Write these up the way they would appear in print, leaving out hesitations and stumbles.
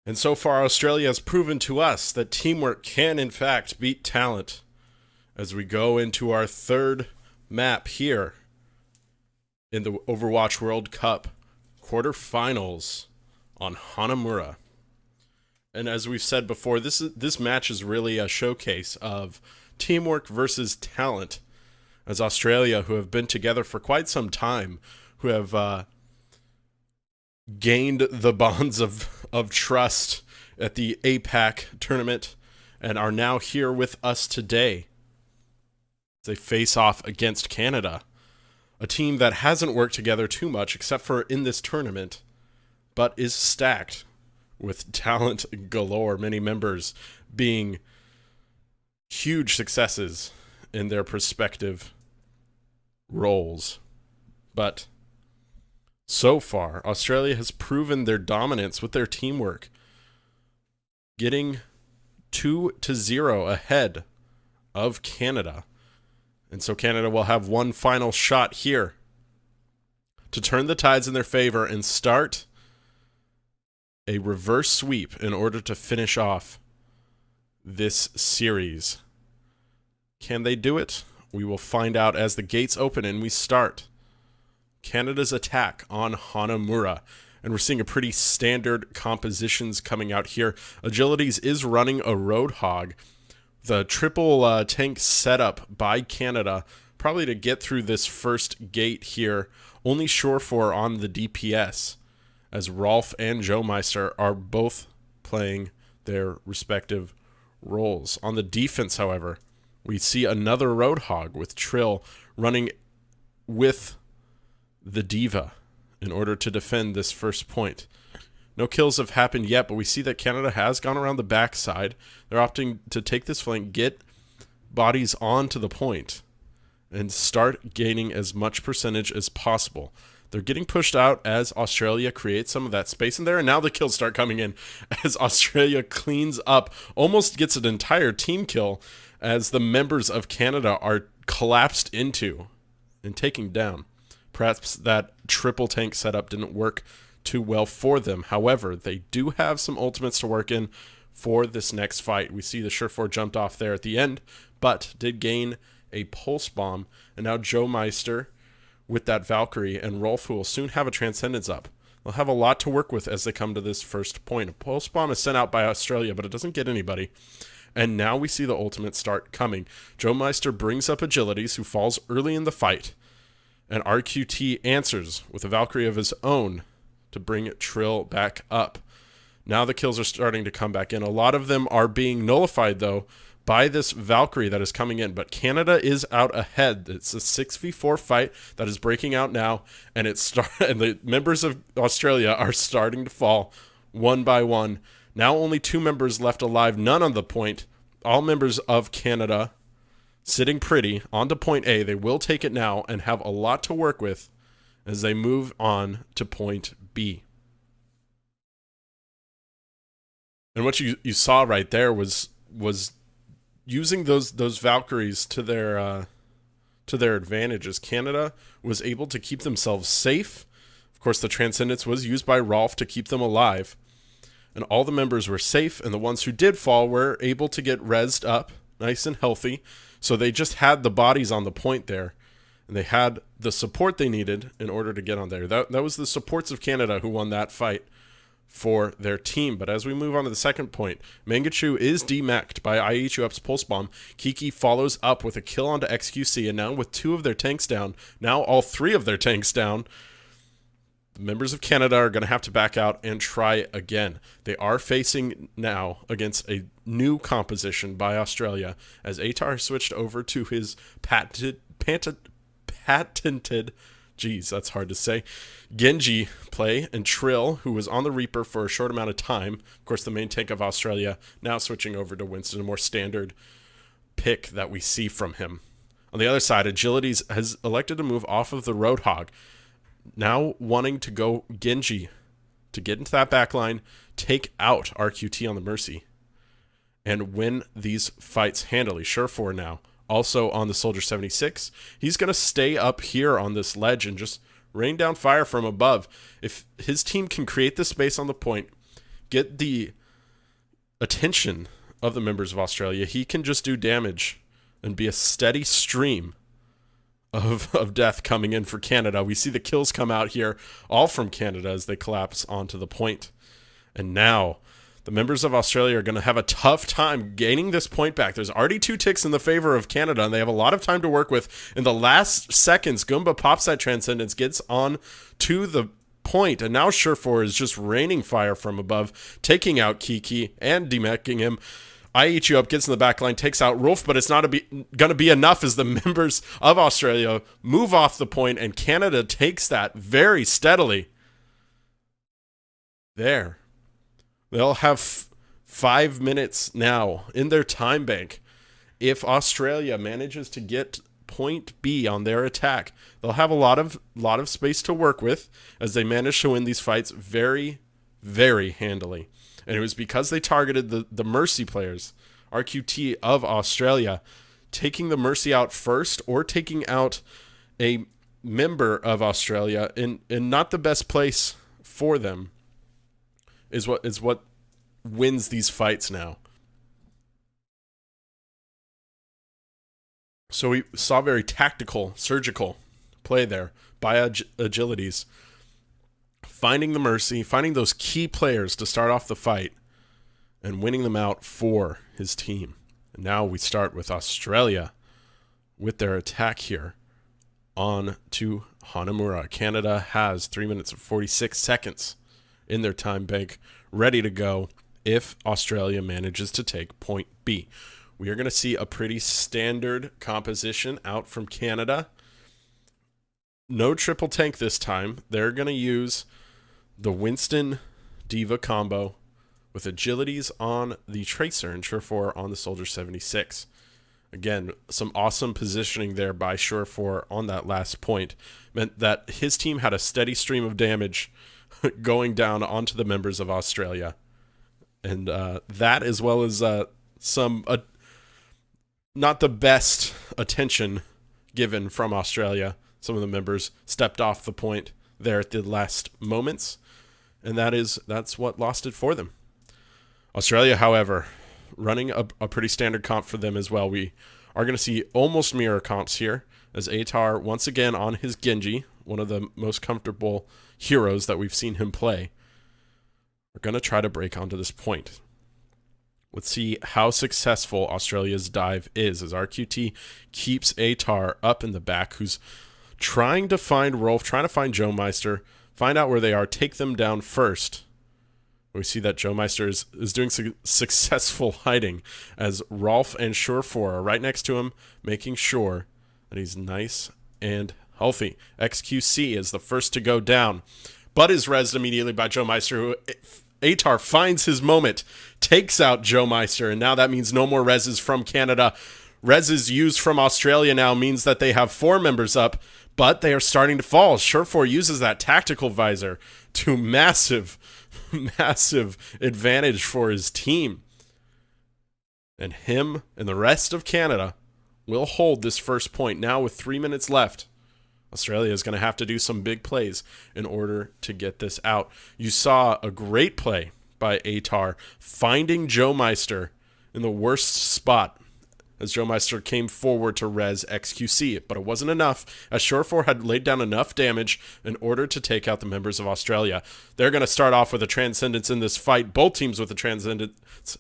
And so far, Australia has proven to us that teamwork can, in fact, beat talent. As we go into our third map here in the Overwatch World Cup quarterfinals on Hanamura. And as we've said before, this match is really a showcase of teamwork versus talent. As Australia, who have been together for quite some time, who have gained the bonds of trust at the APAC tournament and are now here with us today. They face off against Canada, a team that hasn't worked together too much except for in this tournament, but is stacked with talent galore, many members being huge successes in their respective roles. But so far, Australia has proven their dominance with their teamwork, getting 2-0 ahead of Canada. And so Canada will have one final shot here to turn the tides in their favor and start a reverse sweep in order to finish off this series. Can they do it? We will find out as the gates open and we start Canada's attack on Hanamura. And we're seeing a pretty standard compositions coming out here. Agilities is running a Roadhog. The triple tank setup by Canada, probably to get through this first gate here. Only Surefour on the DPS, as Rolf and Joe Meister are both playing their respective roles. On the defense, however, we see another Roadhog with Trill running with the Diva in order to defend this first point. No kills have happened yet, but we see that Canada has gone around the backside. They're opting to take this flank, get bodies onto the point, and start gaining as much percentage as possible. They're getting pushed out as Australia creates some of that space in there, and now the kills start coming in as Australia cleans up, almost gets an entire team kill as the members of Canada are collapsed into and taken down. Perhaps that triple tank setup didn't work too well for them. However, they do have some ultimates to work in for this next fight. We see the Surefour jumped off there at the end, but did gain a pulse bomb. And now Joe Meister with that Valkyrie and Rolf, who will soon have a Transcendence up. They'll have a lot to work with as they come to this first point. A pulse bomb is sent out by Australia, but it doesn't get anybody. And now we see the ultimates start coming. Joe Meister brings up Agilities, who falls early in the fight. And RQT answers with a Valkyrie of his own to bring Trill back up. Now the kills are starting to come back in. A lot of them are being nullified, though, by this Valkyrie that is coming in. But Canada is out ahead. It's a 6v4 fight that is breaking out now. And and the members of Australia are starting to fall one by one. Now only 2 members left alive, none on the point. All members of Canada sitting pretty onto point A. They will take it now and have a lot to work with as they move on to point B. And what you saw right there was using those Valkyries to their advantages. Canada was able to keep themselves safe. Of course, the Transcendence was used by Rolf to keep them alive. And all the members were safe, and the ones who did fall were able to get rezzed up nice and healthy. So they just had the bodies on the point there, and they had the support they needed in order to get on there. That was the supports of Canada who won that fight for their team. But as we move on to the second point, Mangachu is demeched by IHUP's Pulse Bomb. Kiki follows up with a kill onto XQC, and now with 2 of their tanks down, now all 3 of their tanks down, the members of Canada are going to have to back out and try again. They are facing now against a new composition by Australia as Atar switched over to his patented, geez, that's hard to say, Genji play, and Trill, who was on the Reaper for a short amount of time, of course the main tank of Australia, now switching over to Winston, a more standard pick that we see from him. On the other side, Agilities has elected to move off of the Roadhog, now wanting to go Genji to get into that backline, take out RQT on the Mercy, and win these fights handily. Surefour now also on the Soldier 76. He's going to stay up here on this ledge and just rain down fire from above. If his team can create the space on the point, get the attention of the members of Australia, he can just do damage and be a steady stream of death coming in for Canada. We see the kills come out here, all from Canada, as they collapse onto the point. And now the members of Australia are going to have a tough time gaining this point back. There's already 2 ticks in the favor of Canada, and they have a lot of time to work with. In the last seconds, Goomba pops that Transcendence, gets on to the point, and now Surefour is just raining fire from above, taking out Kiki and demecking him. I Eat You Up gets in the back line, takes out Rolf, but it's not going to be enough as the members of Australia move off the point, and Canada takes that very steadily. There. They'll have 5 minutes now in their time bank. If Australia manages to get point B on their attack, they'll have a lot of space to work with as they manage to win these fights very, very handily. And it was because they targeted the Mercy players, RQT of Australia, taking the Mercy out first or taking out a member of Australia in not the best place for them is what wins these fights now. So we saw very tactical, surgical play there by Agilities, finding the Mercy, finding those key players to start off the fight, and winning them out for his team. And now we start with Australia with their attack here on to Hanamura. Canada has 3 minutes and 46 seconds in their time bank, ready to go if Australia manages to take point B. We are going to see a pretty standard composition out from Canada. No triple tank this time. They're going to use the Winston Diva combo with Agilities on the Tracer and Surefour on the Soldier 76. Again, some awesome positioning there by Surefour on that last point meant that his team had a steady stream of damage going down onto the members of Australia. And that, as well as some not the best attention given from Australia. Some of the members stepped off the point there at the last moments, and that's what lost it for them. Australia, however, running a pretty standard comp for them as well. We are going to see almost mirror comps here, as Atar, once again on his Genji, one of the most comfortable heroes that we've seen him play, are going to try to break onto this point. Let's see how successful Australia's dive is, as RQT keeps Atar up in the back, who's trying to find Rolf, trying to find Joe Meister, find out where they are, take them down first. We see that Joe Meister is doing successful hiding, as Rolf and Surefour are right next to him, making sure that he's nice and healthy. XQC is the first to go down, but is rezzed immediately by Joe Meister, who Atar finds his moment, takes out Joe Meister, and now that means no more rezzes from Canada. Rezzes used from Australia now means that they have 4 members up, but they are starting to fall. Surefour uses that tactical visor to massive advantage for his team. And him and the rest of Canada will hold this first point. Now with 3 minutes left, Australia is going to have to do some big plays in order to get this out. You saw a great play by Atar, finding Joe Meister in the worst spot as Joe Meister came forward to res XQC, but it wasn't enough, as Surefour had laid down enough damage in order to take out the members of Australia. They're going to start off with a Transcendence in this fight, both teams with a Transcendence.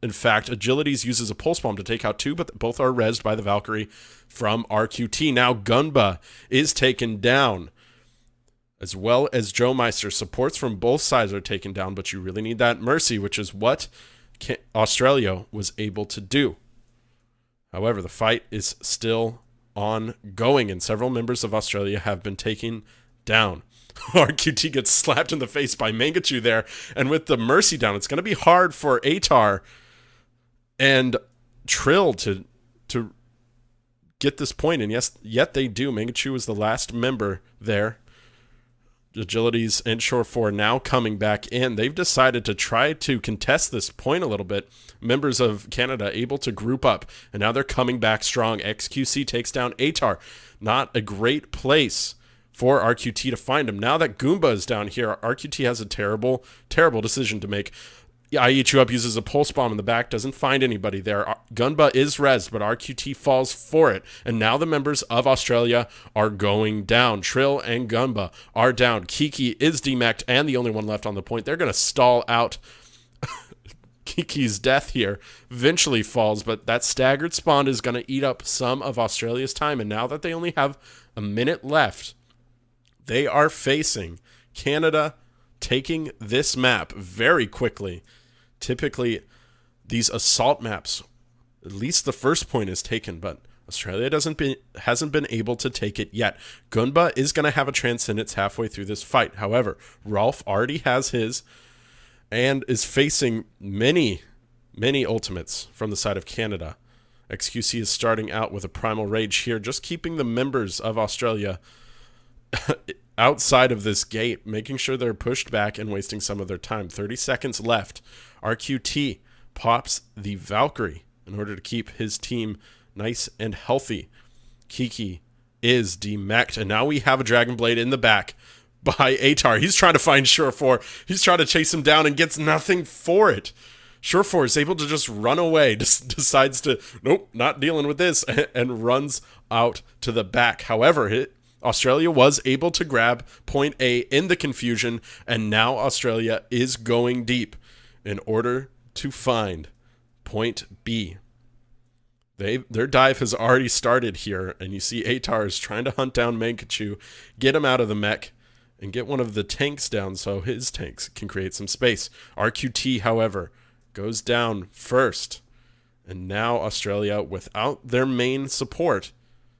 In fact, Agilities uses a Pulse Bomb to take out 2, but both are rezzed by the Valkyrie from RQT. Now Gunba is taken down, as well as Joe Meister. Supports from both sides are taken down, but you really need that Mercy, which is what Australia was able to do. However, the fight is still ongoing, and several members of Australia have been taken down. RQT gets slapped in the face by Mangachu there, and with the Mercy down, it's going to be hard for Atar and Trill to get this point, and yet they do. Mangachu is the last member there. Agilities and Surefour now coming back in. They've decided to try to contest this point a little bit. Members of Canada able to group up, and now they're coming back strong. XQC takes down Atar. Not a great place for RQT to find him. Now that Goomba is down here, RQT has a terrible, terrible decision to make. IE2up uses a pulse bomb in the back, doesn't find anybody there. Gunba is rezzed, but RQT falls for it. And now the members of Australia are going down. Trill and Gunba are down. Kiki is demeched and the only one left on the point. They're going to stall out Kiki's death here. Eventually falls, but that staggered spawn is going to eat up some of Australia's time. And now that they only have a minute left, they are facing Canada taking this map very quickly. Typically, these assault maps, at least the first point is taken, but Australia hasn't been able to take it yet. Gunba is going to have a Transcendence halfway through this fight. However, Rolf already has his and is facing many ultimates from the side of Canada. XQC is starting out with a Primal Rage here, just keeping the members of Australia outside of this gate, making sure they're pushed back and wasting some of their time. 30 seconds left. RQT pops the Valkyrie in order to keep his team nice and healthy. Kiki is demeched, and now we have a Dragon Blade in the back by Atar. He's trying to find Surefour. He's trying to chase him down and gets nothing for it. Surefour is able to just run away, just decides to, nope, not dealing with this, and runs out to the back. However, Australia was able to grab point A in the confusion, and now Australia is going deep in order to find point B. Their dive has already started here, and you see Atar is trying to hunt down Mankachu, get him out of the mech, and get one of the tanks down so his tanks can create some space. RQT, however, goes down first, and now Australia, without their main support,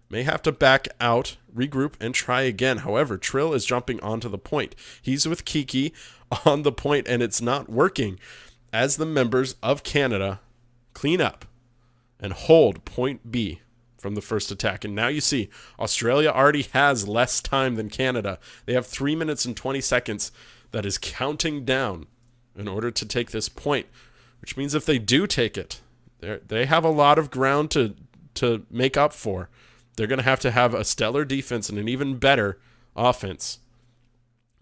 may have to back out, regroup, and try again. However, Trill is jumping onto the point. He's with Kiki on the point, and it's not working as the members of Canada clean up and hold point B from the first attack. And now you see Australia already has less time than Canada. They have 3 minutes and 20 seconds that is counting down in order to take this point, which means if they do take it, they have a lot of ground to make up for. They're going to have a stellar defense and an even better offense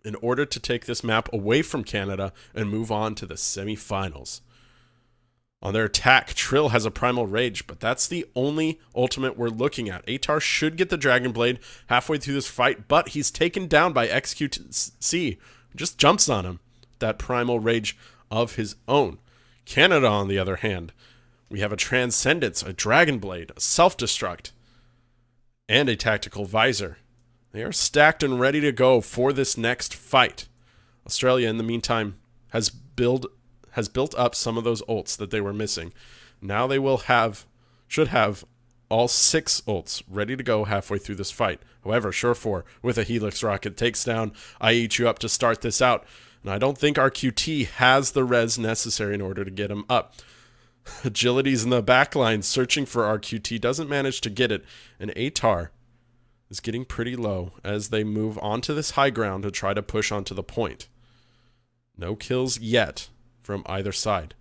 in order to take this map away from Canada and move on to the semifinals. On their attack, Trill has a Primal Rage, but that's the only ultimate we're looking at. Atar should get the Dragon Blade halfway through this fight, but he's taken down by XQC. Just jumps on him. That Primal Rage of his own. Canada, on the other hand, we have a Transcendence, a Dragon Blade, a Self-Destruct, and a Tactical Visor. They are stacked and ready to go for this next fight. Australia, in the meantime, has built up some of those ults that they were missing. Now they should have all 6 ults ready to go halfway through this fight. However, Surefour with a Helix Rocket takes down IE2up to start this out. And I don't think RQT has the res necessary in order to get him up. Agility's in the back line searching for RQT, doesn't manage to get it, and Atar is getting pretty low as they move onto this high ground to try to push onto the point. No kills yet from either side.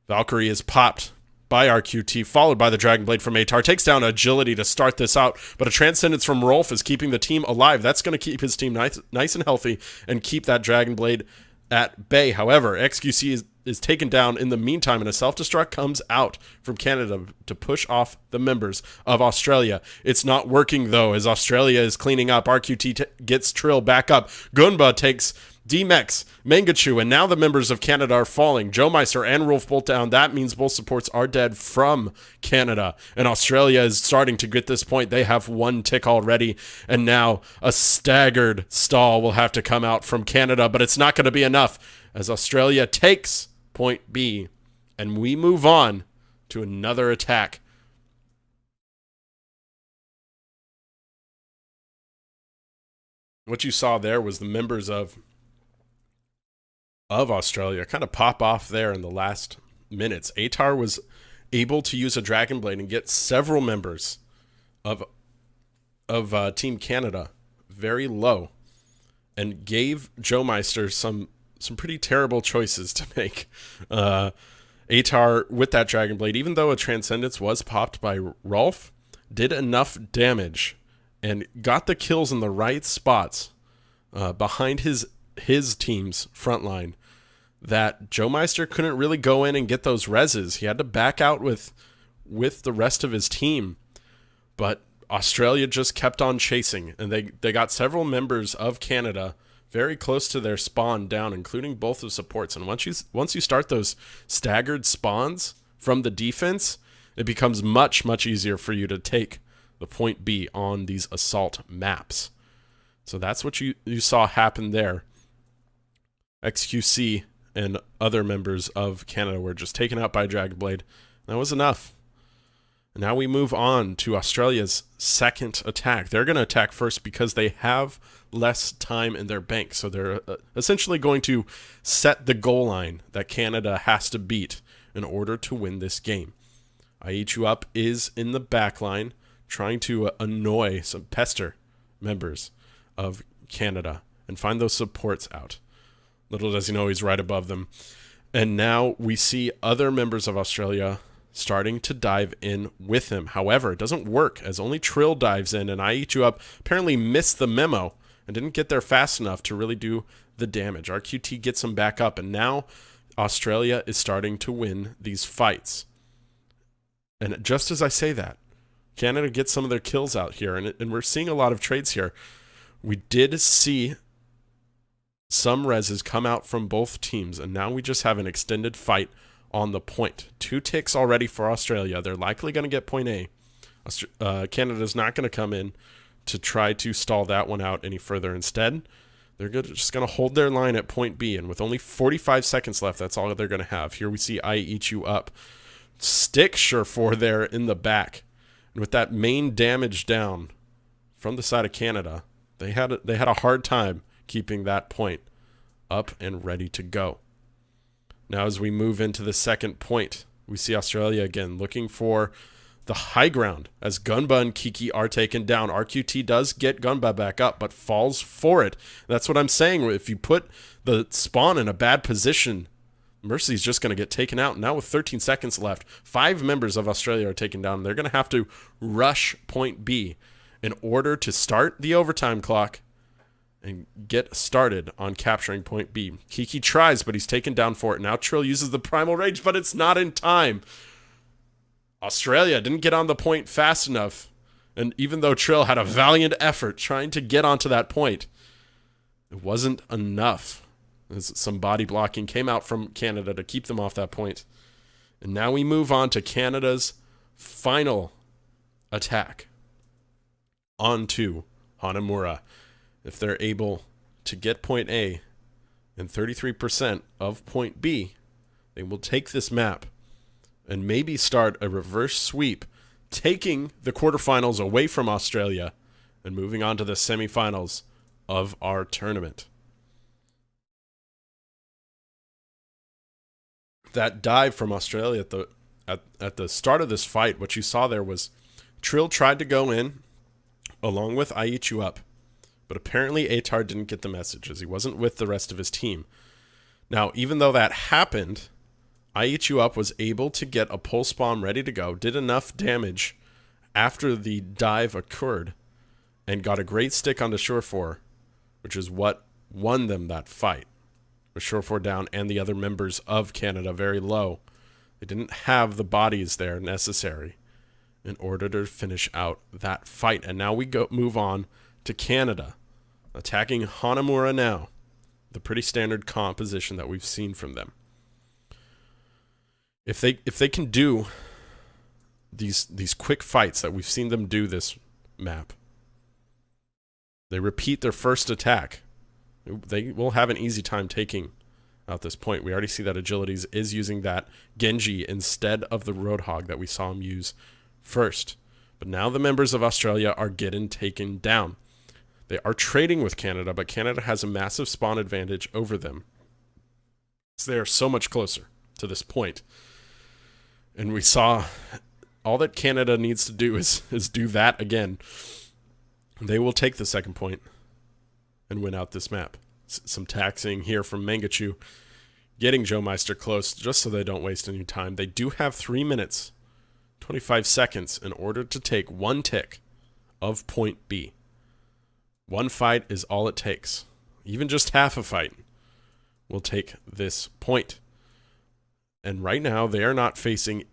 Valkyrie is popped by RQT, followed by the Dragon Blade from Atar. Takes down Agility to start this out, but a Transcendence from Rolf is keeping the team alive. That's going to keep his team nice and healthy and keep that Dragon Blade at bay. However, XQC is taken down in the meantime, and a self-destruct comes out from Canada to push off the members of Australia. It's not working, though, as Australia is cleaning up. RQT gets Trill back up. Gunba takes D-Mex, Mangachu, and now the members of Canada are falling. Joe Meister and Rolf bolt down. That means both supports are dead from Canada, and Australia is starting to get this point. They have 1 tick already, and now a staggered stall will have to come out from Canada, but it's not going to be enough as Australia takes point B, and we move on to another attack. What you saw there was the members of Australia kind of pop off there in the last minutes. Atar was able to use a Dragon Blade and get several members of Team Canada very low, and gave Joe Meister some pretty terrible choices to make. Atar, with that Dragon Blade, even though a Transcendence was popped by Rolf, did enough damage and got the kills in the right spots behind his team's front line, that Joe Meister couldn't really go in and get those reses. He had to back out with the rest of his team. But Australia just kept on chasing, and they got several members of Canada very close to their spawn down, including both the supports. And once you start those staggered spawns from the defense, it becomes much, much easier for you to take the point B on these assault maps. So that's what you saw happen there. XQC and other members of Canada were just taken out by Dragonblade. That was enough. And now we move on to Australia's second attack. They're going to attack first because they have less time in their bank. So they're essentially going to set the goal line that Canada has to beat in order to win this game. Aichup is in the back line trying to annoy some pester members of Canada and find those supports out. Little does he know he's right above them. And now we see other members of Australia starting to dive in with him. However, it doesn't work as only Trill dives in, and Aichup apparently missed the memo and didn't get there fast enough to really do the damage. RQT gets him back up, and now Australia is starting to win these fights. And just as I say that, Canada gets some of their kills out here, and we're seeing a lot of trades here. We did see some reses come out from both teams, and now we just have an extended fight on the point. 2 ticks already for Australia. They're likely going to get point A. Canada's not going to come in to try to stall that one out any further. Instead, they're just going to hold their line at point B, and with only 45 seconds left, that's all they're going to have. Here we see Aichup stick Surefour there in the back, and with that main damage down from the side of Canada, they had a hard time keeping that point up and ready to go. Now as we move into the second point, we see Australia again looking for the high ground as Gunba and Kiki are taken down. RQT does get Gunba back up, but falls for it. That's what I'm saying. If you put the spawn in a bad position, Mercy's just going to get taken out. Now with 13 seconds left, 5 members of Australia are taken down. They're going to have to rush point B in order to start the overtime clock and get started on capturing point B. Kiki tries, but he's taken down for it. Now Trill uses the Primal Rage, but it's not in time. Australia didn't get on the point fast enough, and even though Trill had a valiant effort trying to get onto that point, it wasn't enough. As some body blocking came out from Canada to keep them off that point. And now we move on to Canada's final attack onto Hanamura. If they're able to get point A and 33% of point B, they will take this map and maybe start a reverse sweep, taking the quarterfinals away from Australia and moving on to the semifinals of our tournament. That dive from Australia at the start of this fight, what you saw there was Trill tried to go in along with Aichup, but apparently Atar didn't get the message as he wasn't with the rest of his team. Now, even though that happened, Aichup was able to get a pulse bomb ready to go, did enough damage after the dive occurred, and got a great stick onto Surefour, which is what won them that fight. With Surefour down and the other members of Canada very low, they didn't have the bodies there necessary in order to finish out that fight. And now we move on to Canada, attacking Hanamura now, the pretty standard composition that we've seen from them. If they can do these quick fights that we've seen them do this map, they repeat their first attack, they will have an easy time taking out this point. We already see that Agilities is using that Genji instead of the Roadhog that we saw him use first. But now the members of Australia are getting taken down. They are trading with Canada, but Canada has a massive spawn advantage over them. So they are so much closer to this point. And we saw all that Canada needs to do is do that again. They will take the second point and win out this map. Some taxing here from Mangachu, getting Joe Meister close just so they don't waste any time. They do have 3 minutes, 25 seconds in order to take 1 tick of point B. One fight is all it takes. Even just half a fight will take this point. And right now, they are not facing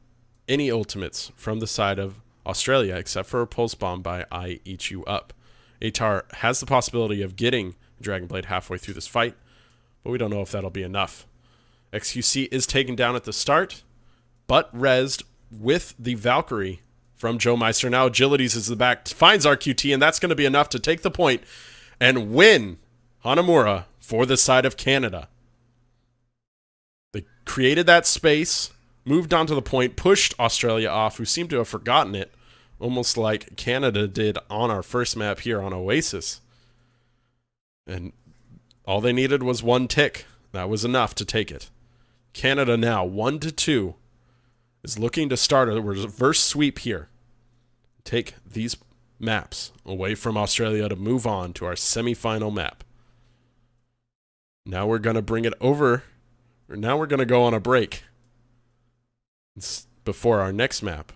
any ultimates from the side of Australia, except for a pulse bomb by I Eat You Up. Atar has the possibility of getting Dragon Blade halfway through this fight, but we don't know if that'll be enough. XQC is taken down at the start, but rezzed with the Valkyrie from Joe Meister. Now Agilities is the back, finds RQT, and that's going to be enough to take the point and win Hanamura for the side of Canada. They created that space, moved on to the point, pushed Australia off, who seemed to have forgotten it, almost like Canada did on our first map here on Oasis. And all they needed was one tick. That was enough to take it. Canada now 1-2 is looking to start a reverse sweep here. Take these maps away from Australia to move on to our semifinal map. Now we're going to bring it over. Or now we're going to go on a break before our next map,